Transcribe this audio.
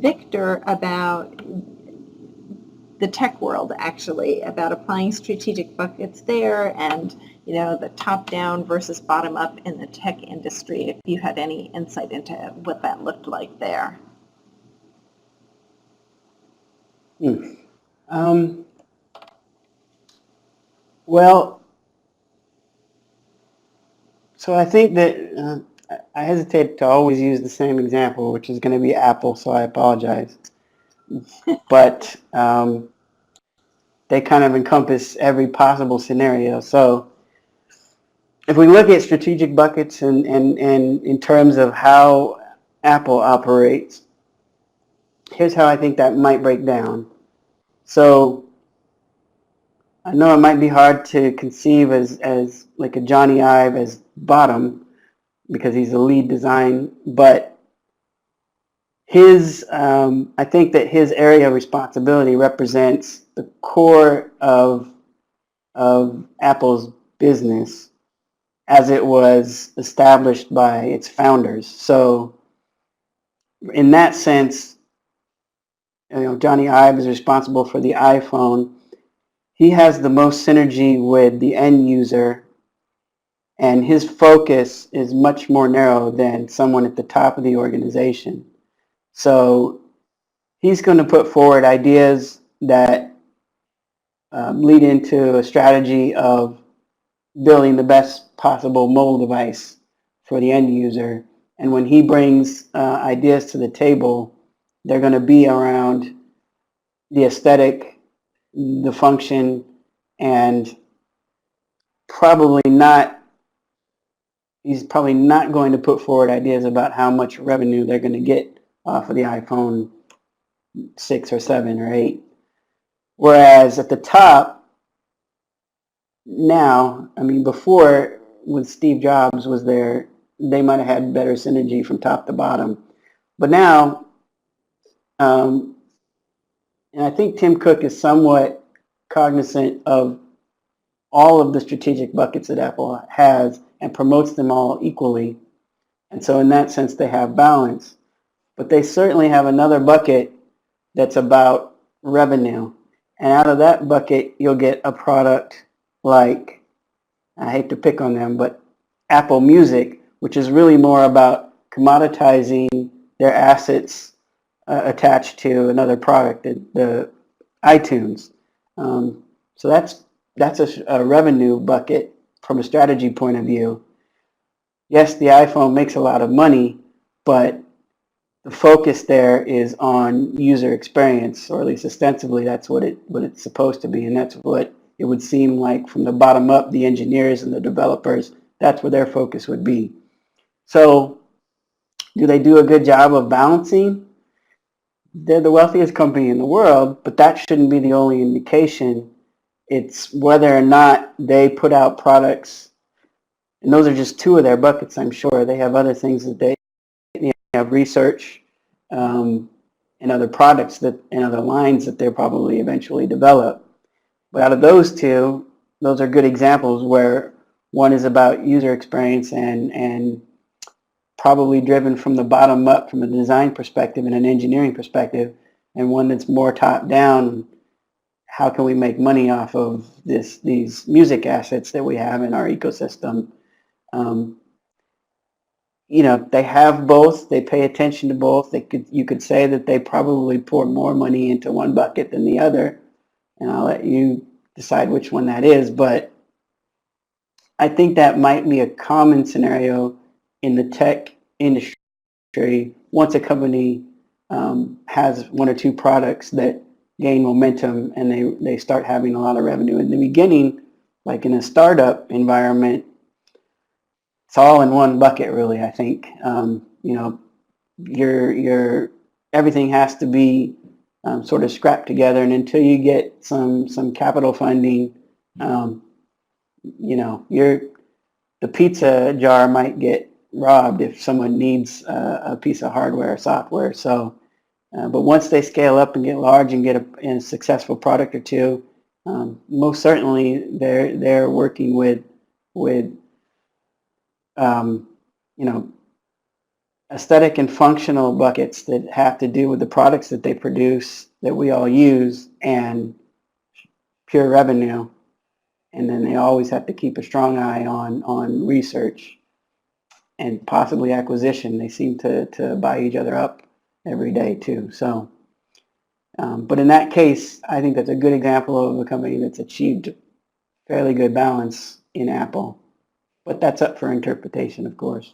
Victor about the tech world, actually, about applying strategic buckets there, and the top down versus bottom up in the tech industry, if you had any insight into what that looked like there. Well, so I think that I hesitate to always use the same example, which is going to be Apple, so I apologize. But they kind of encompass every possible scenario. So if we look at strategic buckets and in terms of how Apple operates, here's how I think that might break down. So I know it might be hard to conceive as like a Johnny Ive as bottom because he's the lead design, but I think that his area of responsibility represents the core of Apple's business as it was established by its founders. So in that sense, Johnny Ive is responsible for the iPhone. He has the most synergy with the end user, and his focus is much more narrow than someone at the top of the organization. So he's going to put forward ideas that lead into a strategy of building the best possible mobile device for the end user. And when he brings ideas to the table, they're going to be around the aesthetic, the function, and he's probably not going to put forward ideas about how much revenue they're going to get off of the iPhone 6 or 7 or 8. Whereas at the top, now, I mean, before when Steve Jobs was there, they might have had better synergy from top to bottom. But now, and I think Tim Cook is somewhat cognizant of all of the strategic buckets that Apple has and promotes them all equally. And so in that sense, they have balance. But they certainly have another bucket that's about revenue. And out of that bucket, you'll get a product like, I hate to pick on them, but Apple Music, which is really more about commoditizing their assets attached to another product, the iTunes. So that's a revenue bucket from a strategy point of view. Yes, the iPhone makes a lot of money, but the focus there is on user experience, or at least ostensibly that's what it's supposed to be, and that's what it would seem like from the bottom up, the engineers and the developers, that's where their focus would be. So do they do a good job of balancing? They're the wealthiest company in the world, but that shouldn't be the only indication. It's whether or not they put out products, and those are just two of their buckets, I'm sure. They have other things that they have research and other products and other lines that they'll probably eventually develop. But out of those two, those are good examples where one is about user experience and probably driven from the bottom up from a design perspective and an engineering perspective, and one that's more top down. How can we make money off of these music assets that we have in our ecosystem? They have both. They pay attention to both. You could say that they probably pour more money into one bucket than the other, and I'll let you decide which one that is. But I think that might be a common scenario in the tech industry once a company has one or two products that gain momentum and they start having a lot of revenue. In the beginning, like in a startup environment, it's all in one bucket, really. I think your everything has to be sort of scrapped together, and until you get some capital funding, the pizza jar might get robbed if someone needs a piece of hardware or software. So, but once they scale up and get large and get a successful product or two, most certainly they're working with aesthetic and functional buckets that have to do with the products that they produce that we all use, and pure revenue. And then they always have to keep a strong eye on research and possibly acquisition. They seem to buy each other up every day too. So, but in that case, I think that's a good example of a company that's achieved fairly good balance in Apple. But that's up for interpretation, of course.